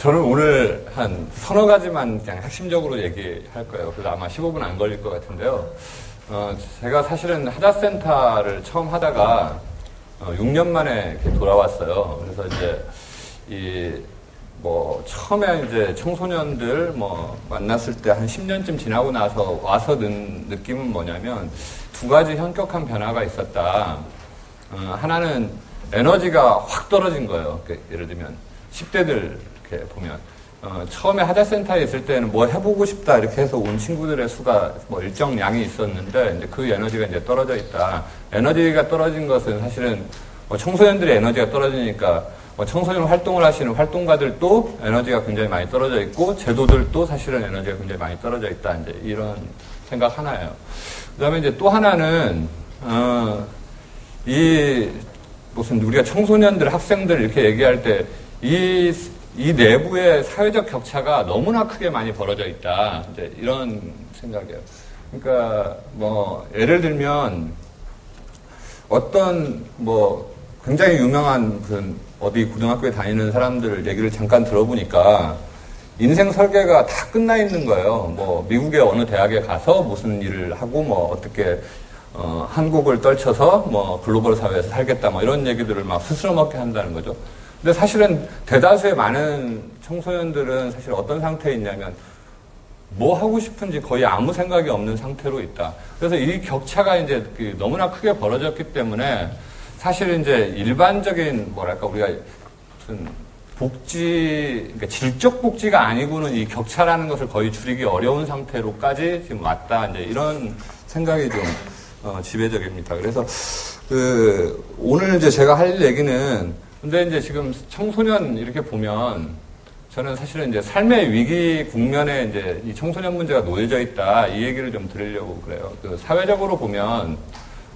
저는 오늘 한 서너 가지만 그냥 핵심적으로 얘기할 거예요. 그래서 아마 15분 안 걸릴 것 같은데요. 제가 사실은 하자센터를 처음 하다가 6년 만에 이렇게 돌아왔어요. 그래서 이제 처음에 이제 청소년들 만났을 때 한 10년쯤 지나고 나서 와서 든 느낌은 뭐냐면 두 가지 현격한 변화가 있었다. 하나는 에너지가 확 떨어진 거예요. 예를 들면 10대들 이렇게 보면 처음에 하자센터에 있을 때는 뭐 해보고 싶다 이렇게 해서 온 친구들의 수가 일정 양이 있었는데 이제 그 에너지가 이제 떨어져 있다. 에너지가 떨어진 것은 사실은 청소년들의 에너지가 떨어지니까 청소년 활동을 하시는 활동가들도 에너지가 굉장히 많이 떨어져 있고 제도들도 사실은 에너지가 굉장히 많이 떨어져 있다. 이제 이런 생각 하나예요. 그다음에 이제 또 하나는 우리가 청소년들, 학생들 이렇게 얘기할 때 이 내부의 사회적 격차가 너무나 크게 많이 벌어져 있다. 이제 이런 생각이에요. 그러니까 예를 들면 어떤 굉장히 유명한 어디 고등학교에 다니는 사람들 얘기를 잠깐 들어보니까 인생 설계가 다 끝나 있는 거예요. 미국의 어느 대학에 가서 무슨 일을 하고 어떻게 한국을 떨쳐서 글로벌 사회에서 살겠다 이런 얘기들을 막 스스럼 없게 한다는 거죠. 근데 사실은 대다수의 많은 청소년들은 사실 어떤 상태에 있냐면 뭐 하고 싶은지 거의 아무 생각이 없는 상태로 있다. 그래서 이 격차가 이제 너무나 크게 벌어졌기 때문에 사실 이제 일반적인 우리가 무슨 그러니까 질적 복지가 아니고는 이 격차라는 것을 거의 줄이기 어려운 상태로까지 지금 왔다. 이제 이런 생각이 좀 지배적입니다. 그래서 오늘 이제 제가 할 얘기는 근데 이제 지금 청소년 이렇게 보면 저는 사실은 이제 삶의 위기 국면에 이제 이 청소년 문제가 놓여져 있다. 이 얘기를 좀 드리려고 그래요. 사회적으로 보면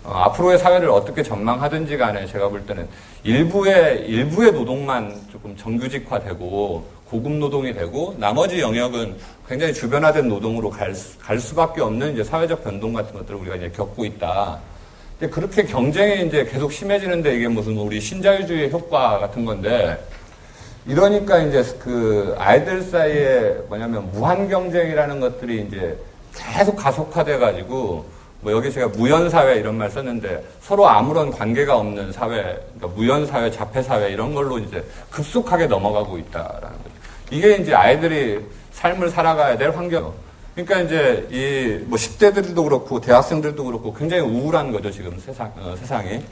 앞으로의 사회를 어떻게 전망하든지 간에 제가 볼 때는 일부의 노동만 조금 정규직화되고 고급 노동이 되고 나머지 영역은 굉장히 주변화된 노동으로 갈 수밖에 없는 이제 사회적 변동 같은 것들을 우리가 이제 겪고 있다. 근데 그렇게 경쟁이 이제 계속 심해지는데 이게 무슨 우리 신자유주의 효과 같은 건데 이러니까 이제 아이들 사이에 무한 경쟁이라는 것들이 이제 계속 가속화돼 가지고 여기 제가 무연사회 이런 말 썼는데 서로 아무런 관계가 없는 사회, 그러니까 무연사회, 자폐사회 이런 걸로 이제 급속하게 넘어가고 있다라는 거죠. 이게 이제 아이들이 삶을 살아가야 될 환경. 그러니까 이제 10대들도 그렇고 대학생들도 그렇고 굉장히 우울한 거죠, 지금 세상이.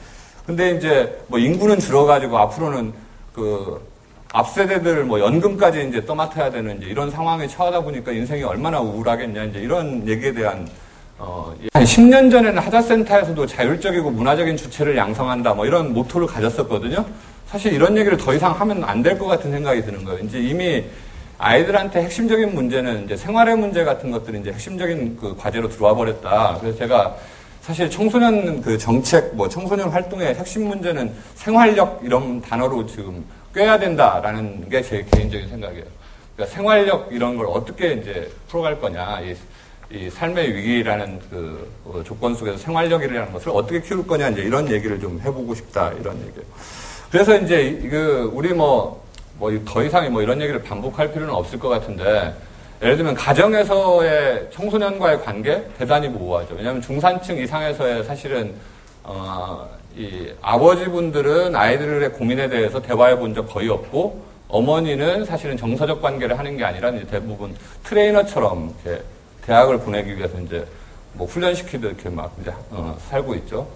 근데 이제 인구는 줄어가지고 앞으로는 앞세대들 연금까지 이제 떠맡아야 되는 이제 이런 상황에 처하다 보니까 인생이 얼마나 우울하겠냐, 이제 이런 얘기에 대한 한 10년 전에는 하자센터에서도 자율적이고 문화적인 주체를 양성한다, 이런 모토를 가졌었거든요. 사실 이런 얘기를 더 이상 하면 안 될 것 같은 생각이 드는 거예요. 이제 이미 아이들한테 핵심적인 문제는 이제 생활의 문제 같은 것들이 이제 핵심적인 과제로 들어와 버렸다. 그래서 제가 사실 청소년 정책, 청소년 활동의 핵심 문제는 생활력 이런 단어로 지금 꿰야 된다라는 게 제 개인적인 생각이에요. 그러니까 생활력 이런 걸 어떻게 이제 풀어갈 거냐. 이 삶의 위기라는 조건 속에서 생활력이라는 것을 어떻게 키울 거냐, 이제 이런 얘기를 좀 해보고 싶다, 이런 얘기예요. 그래서 이제 우리 더 이상 이런 얘기를 반복할 필요는 없을 것 같은데, 예를 들면 가정에서의 청소년과의 관계 대단히 모호하죠. 왜냐하면 중산층 이상에서의 사실은 이 아버지분들은 아이들의 고민에 대해서 대화해 본 적 거의 없고, 어머니는 사실은 정서적 관계를 하는 게 아니라 이제 대부분 트레이너처럼 이렇게 대학을 보내기 위해서 이제 훈련시키듯 이렇게 막 이제 살고 있죠.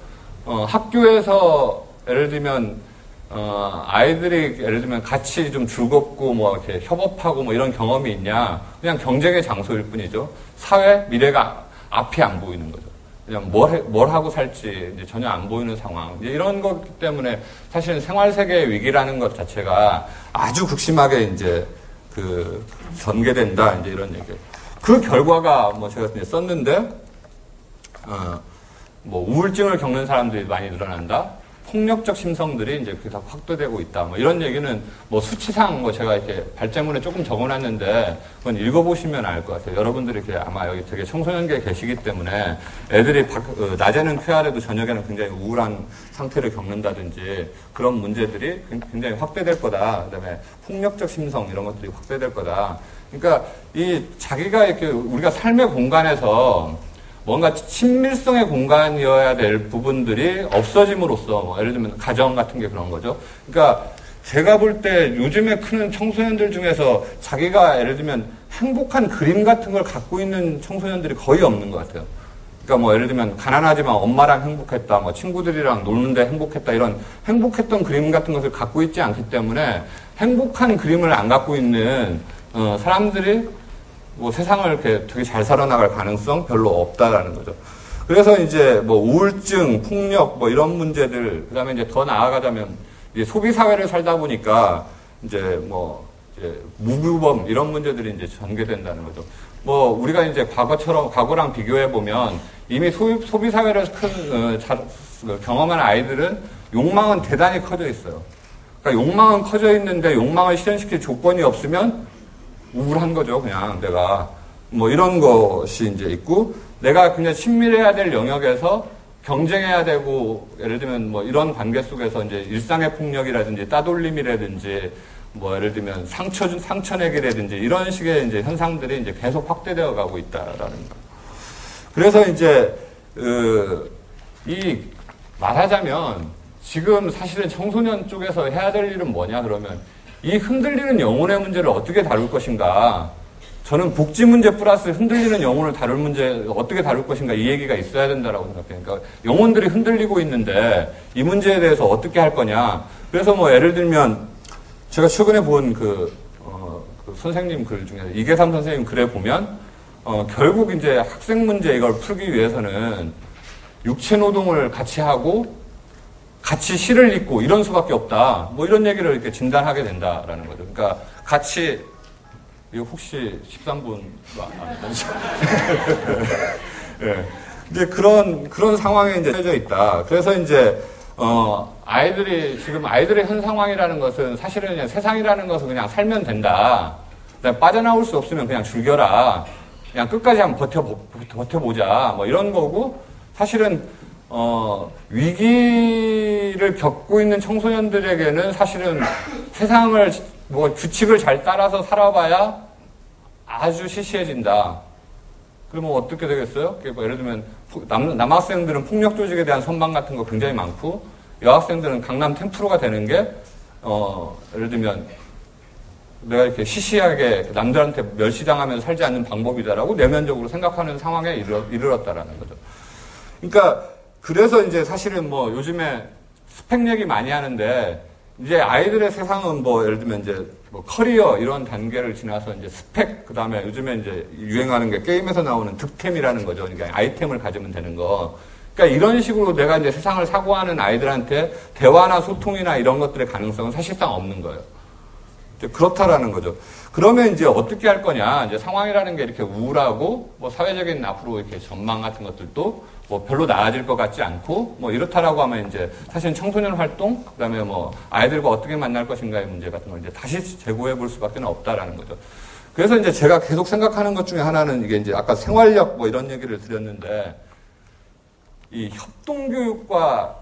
학교에서 예를 들면 아이들이 예를 들면 같이 좀 즐겁고 이렇게 협업하고 이런 경험이 있냐? 그냥 경쟁의 장소일 뿐이죠. 사회 미래가 앞이 안 보이는 거죠. 그냥 뭘 하고 살지 이제 전혀 안 보이는 상황. 이제 이런 것 때문에 사실은 생활 세계의 위기라는 것 자체가 아주 극심하게 이제 전개된다, 이제 이런 얘기예요. 그 결과가 제가 이제 썼는데 우울증을 겪는 사람들이 많이 늘어난다. 폭력적 심성들이 이제 그게 다 확대되고 있다. 뭐 이런 얘기는 뭐 수치상 뭐 제가 이렇게 발제문에 조금 적어놨는데 그건 읽어보시면 알 것 같아요. 여러분들이 이렇게 아마 여기 되게 청소년기에 계시기 때문에 애들이 낮에는 쾌활해도 저녁에는 굉장히 우울한 상태를 겪는다든지 그런 문제들이 굉장히 확대될 거다. 그다음에 폭력적 심성 이런 것들이 확대될 거다. 그러니까 이 자기가 이렇게 우리가 삶의 공간에서 뭔가 친밀성의 공간이어야 될 부분들이 없어짐으로써 뭐 예를 들면 가정 같은 게 그런 거죠. 그러니까 제가 볼 때 요즘에 크는 청소년들 중에서 자기가 예를 들면 행복한 그림 같은 걸 갖고 있는 청소년들이 거의 없는 것 같아요. 그러니까 뭐 예를 들면 가난하지만 엄마랑 행복했다, 뭐 친구들이랑 노는데 행복했다 이런 행복했던 그림 같은 것을 갖고 있지 않기 때문에 행복한 그림을 안 갖고 있는 사람들이 뭐 세상을 이렇게 되게 잘 살아나갈 가능성 별로 없다라는 거죠. 그래서 이제 뭐 우울증, 폭력 뭐 이런 문제들, 그 다음에 이제 더 나아가자면 이제 소비 사회를 살다 보니까 이제 뭐 이제 무규범 이런 문제들이 이제 전개된다는 거죠. 뭐 우리가 이제 과거랑 비교해 보면 이미 소비 사회를 경험한 아이들은 욕망은 대단히 커져 있어요. 그러니까 욕망은 커져 있는데 욕망을 실현시킬 조건이 없으면 우울한 거죠, 그냥 내가. 뭐 이런 것이 이제 있고, 내가 그냥 친밀해야 될 영역에서 경쟁해야 되고, 예를 들면 뭐 이런 관계 속에서 이제 일상의 폭력이라든지 따돌림이라든지, 뭐 예를 들면 상처내기라든지 이런 식의 이제 현상들이 이제 계속 확대되어 가고 있다라는 거. 그래서 이제, 말하자면, 지금 사실은 청소년 쪽에서 해야 될 일은 뭐냐, 그러면, 이 흔들리는 영혼의 문제를 어떻게 다룰 것인가. 저는 복지 문제 플러스 흔들리는 영혼을 다룰 문제 어떻게 다룰 것인가 이 얘기가 있어야 된다라고 생각해요. 그러니까 영혼들이 흔들리고 있는데 이 문제에 대해서 어떻게 할 거냐. 그래서 뭐 예를 들면 제가 최근에 본 그 선생님 글 중에 이계삼 선생님 글에 보면 결국 이제 학생 문제 이걸 풀기 위해서는 육체 노동을 같이 하고 같이 시를 읽고 이런 수밖에 없다. 뭐 이런 얘기를 이렇게 진단하게 된다라는 거죠. 그러니까 같이 이거 혹시 13분 예. 이제 그런 상황에 이제 처해져 있다. 그래서 이제 지금 아이들의 현 상황이라는 것은 사실은 그냥 세상이라는 것은 그냥 살면 된다. 빠져나올 수 없으면 그냥 죽여라. 그냥 끝까지 한번 버텨보자. 뭐 이런 거고 사실은 위기를 겪고 있는 청소년들에게는 사실은 세상을, 뭐, 규칙을 잘 따라서 살아봐야 아주 시시해진다. 그러면 어떻게 되겠어요? 뭐 예를 들면, 남학생들은 폭력 조직에 대한 선망 같은 거 굉장히 많고, 여학생들은 강남 템프로가 되는 게, 예를 들면, 내가 이렇게 시시하게 남들한테 멸시당하면서 살지 않는 방법이다라고 내면적으로 생각하는 상황에 이르렀다라는 거죠. 그러니까, 그래서 이제 사실은 뭐 요즘에 스펙 얘기 많이 하는데 이제 아이들의 세상은 뭐 예를 들면 이제 뭐 커리어 이런 단계를 지나서 이제 스펙 그 다음에 요즘에 이제 유행하는 게 게임에서 나오는 득템이라는 거죠. 그러니까 아이템을 가지면 되는 거. 그러니까 이런 식으로 내가 이제 세상을 사고하는 아이들한테 대화나 소통이나 이런 것들의 가능성은 사실상 없는 거예요. 이제 그렇다라는 거죠. 그러면 이제 어떻게 할 거냐. 이제 상황이라는 게 이렇게 우울하고 뭐 사회적인 앞으로 이렇게 전망 같은 것들도 뭐 별로 나아질 것 같지 않고 뭐 이렇다라고 하면 이제 사실 청소년 활동 그다음에 뭐 아이들과 어떻게 만날 것인가의 문제 같은 걸 이제 다시 재고해 볼 수밖에 없다라는 거죠. 그래서 이제 제가 계속 생각하는 것 중에 하나는 이게 이제 아까 생활력 뭐 이런 얘기를 드렸는데 이 협동교육과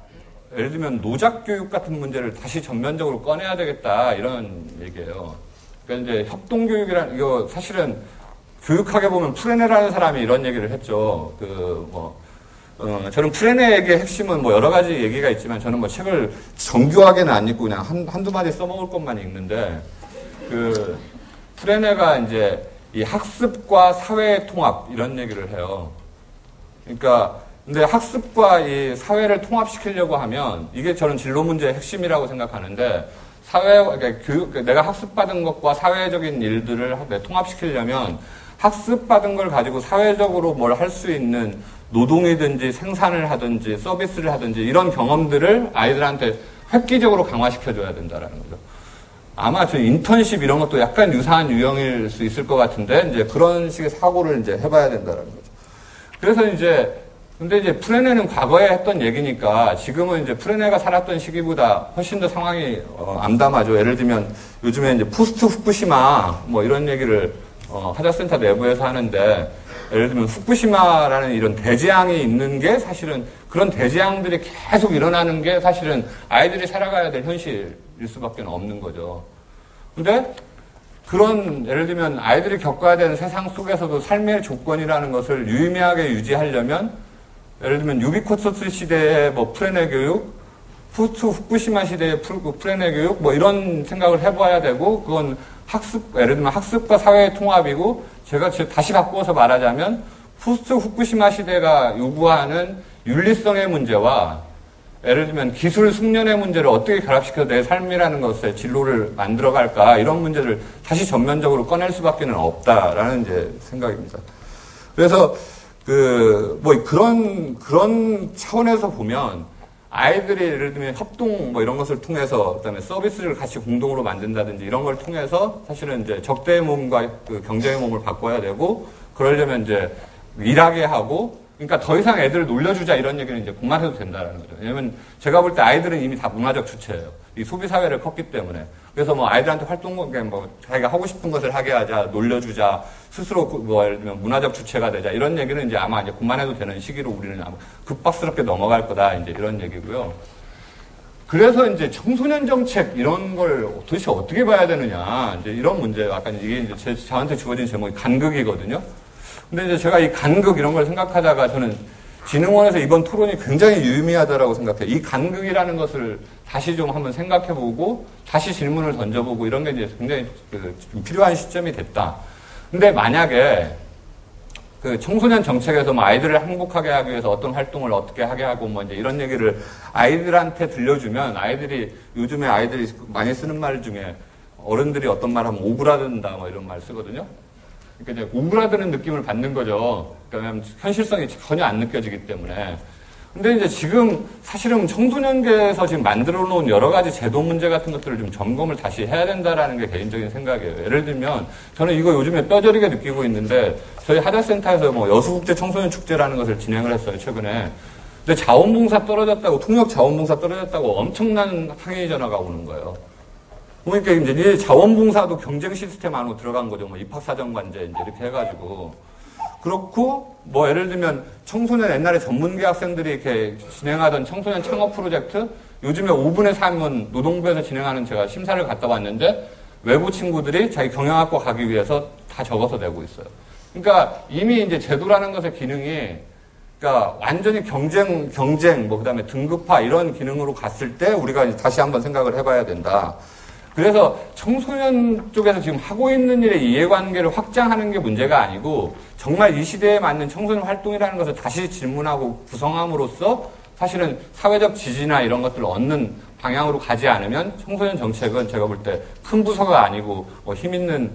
예를 들면 노작교육 같은 문제를 다시 전면적으로 꺼내야 되겠다 이런 얘기예요. 그러니까 이제 협동교육이라는 이거 사실은 교육학에 보면 프레네라는 사람이 이런 얘기를 했죠. 저는 프레네의 핵심은 뭐 여러 가지 얘기가 있지만 저는 뭐 책을 정교하게는 안 읽고 그냥 한두 마디 써먹을 것만 읽는데 프레네가 이제 이 학습과 사회의 통합 이런 얘기를 해요. 그러니까 근데 학습과 이 사회를 통합시키려고 하면 이게 저는 진로 문제의 핵심이라고 생각하는데 그러니까 내가 학습받은 것과 사회적인 일들을 통합시키려면 학습받은 걸 가지고 사회적으로 뭘 할 수 있는 노동이든지 생산을 하든지 서비스를 하든지 이런 경험들을 아이들한테 획기적으로 강화시켜줘야 된다라는 거죠. 아마 저 인턴십 이런 것도 약간 유사한 유형일 수 있을 것 같은데 이제 그런 식의 사고를 이제 해봐야 된다라는 거죠. 그래서 이제 근데 이제 프레네는 과거에 했던 얘기니까 지금은 이제 프레네가 살았던 시기보다 훨씬 더 상황이 암담하죠. 예를 들면 요즘에 이제 포스트 후쿠시마 뭐 이런 얘기를 하자센터 내부에서 하는데, 예를 들면 후쿠시마라는 이런 대재앙이 있는 게 사실은 그런 대재앙들이 계속 일어나는 게 사실은 아이들이 살아가야 될 현실일 수밖에 없는 거죠. 근데 그런 예를 들면 아이들이 겪어야 되는 세상 속에서도 삶의 조건이라는 것을 유의미하게 유지하려면, 예를 들면 유비코스트 시대의 뭐 프레네 교육, 포스트 후쿠시마 시대의 프레네 교육 뭐 이런 생각을 해봐야 되고, 그건 예를 들면 학습과 사회의 통합이고, 제가 다시 바꾸어서 말하자면 포스트 후쿠시마 시대가 요구하는 윤리성의 문제와 예를 들면 기술 숙련의 문제를 어떻게 결합시켜서 내 삶이라는 것에 진로를 만들어갈까, 이런 문제를 다시 전면적으로 꺼낼 수밖에 없다라는 이제 생각입니다. 그래서 뭐 그런 차원에서 보면 아이들이 예를 들면 협동 뭐 이런 것을 통해서, 그다음에 서비스를 같이 공동으로 만든다든지 이런 걸 통해서 사실은 이제 적대의 몸과 경쟁의 몸을 바꿔야 되고, 그러려면 이제 일하게 하고, 그러니까 더 이상 애들을 놀려주자 이런 얘기는 이제 그만해도 된다라는 거죠. 왜냐면 제가 볼 때 아이들은 이미 다 문화적 주체예요. 이 소비 사회를 컸기 때문에. 그래서 뭐 아이들한테 뭐 자기가 하고 싶은 것을 하게 하자, 놀려주자, 스스로 뭐 예를 들면 문화적 주체가 되자, 이런 얘기는 이제 아마 이제 그만해도 되는 시기로 우리는 아마 급박스럽게 넘어갈 거다, 이제 이런 얘기고요. 그래서 이제 청소년 정책 이런 걸 도대체 어떻게 봐야 되느냐, 이제 이런 문제, 아까 이게 이제 저한테 주어진 제목이 간극이거든요. 근데 이제 제가 이 간극 이런 걸 생각하다가 저는 진흥원에서 이번 토론이 굉장히 유의미하다라고 생각해요. 이 간극이라는 것을 다시 좀 한번 생각해보고 다시 질문을 던져보고 이런 게 이제 굉장히 좀 필요한 시점이 됐다. 근데 만약에 그 청소년 정책에서 뭐 아이들을 행복하게 하기 위해서 어떤 활동을 어떻게 하게 하고 뭐 이제 이런 얘기를 아이들한테 들려주면, 아이들이 요즘에 아이들이 많이 쓰는 말 중에 어른들이 어떤 말 하면 오그라든다 뭐 이런 말 쓰거든요. 그러니까 이제 오그라드는 느낌을 받는 거죠. 그러니까 현실성이 전혀 안 느껴지기 때문에. 근데 이제 지금 사실은 청소년계에서 지금 만들어 놓은 여러 가지 제도 문제 같은 것들을 좀 점검을 다시 해야 된다라는 게 개인적인 생각이에요. 예를 들면 저는 이거 요즘에 뼈저리게 느끼고 있는데, 저희 하자센터에서 뭐 여수국제 청소년 축제라는 것을 진행을 했어요, 최근에. 근데 자원봉사 떨어졌다고, 통역 자원봉사 떨어졌다고 엄청난 항의 전화가 오는 거예요. 그러니까 이제 자원봉사도 경쟁 시스템 안으로 들어간 거죠. 뭐 입학사정관제 이제 이렇게 해가지고. 그렇고 뭐 예를 들면 청소년, 옛날에 전문계 학생들이 이렇게 진행하던 청소년 창업 프로젝트, 요즘에 5분의 3은 노동부에서 진행하는, 제가 심사를 갔다 왔는데 외부 친구들이 자기 경영학과 가기 위해서 다 적어서 내고 있어요. 그러니까 이미 이제 제도라는 것의 기능이, 그러니까 완전히 경쟁, 뭐 그다음에 등급화 이런 기능으로 갔을 때 우리가 다시 한번 생각을 해봐야 된다. 그래서 청소년 쪽에서 지금 하고 있는 일의 이해관계를 확장하는 게 문제가 아니고, 정말 이 시대에 맞는 청소년 활동이라는 것을 다시 질문하고 구성함으로써 사실은 사회적 지지나 이런 것들을 얻는 방향으로 가지 않으면 청소년 정책은 제가 볼 때 큰 부서가 아니고 뭐 힘 있는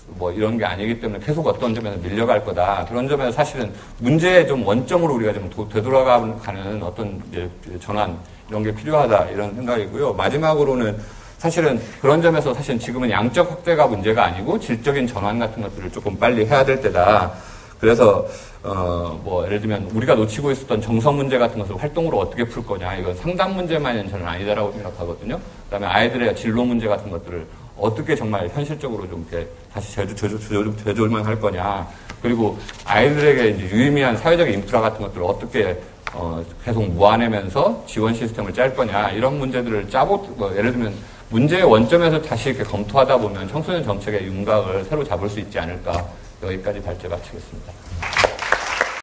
뭐 이런 게 아니기 때문에 계속 어떤 점에서 밀려갈 거다. 그런 점에서 사실은 문제의 좀 원점으로 우리가 좀 되돌아가는 어떤 이제 전환, 이런 게 필요하다, 이런 생각이고요. 마지막으로는 사실은 그런 점에서 사실은 지금은 양적 확대가 문제가 아니고 질적인 전환 같은 것들을 조금 빨리 해야 될 때다. 그래서 뭐 예를 들면 우리가 놓치고 있었던 정서 문제 같은 것을 활동으로 어떻게 풀 거냐, 이건 상담 문제만은 저는 아니다라고 생각하거든요. 그다음에 아이들의 진로 문제 같은 것들을 어떻게 정말 현실적으로 좀 이렇게 다시 되돌만 할 거냐, 그리고 아이들에게 이제 유의미한 사회적 인프라 같은 것들을 어떻게 계속 모아내면서 지원 시스템을 짤 거냐, 이런 문제들을 뭐 예를 들면 문제의 원점에서 다시 이렇게 검토하다 보면 청소년 정책의 윤곽을 새로 잡을 수 있지 않을까. 여기까지 발제 마치겠습니다.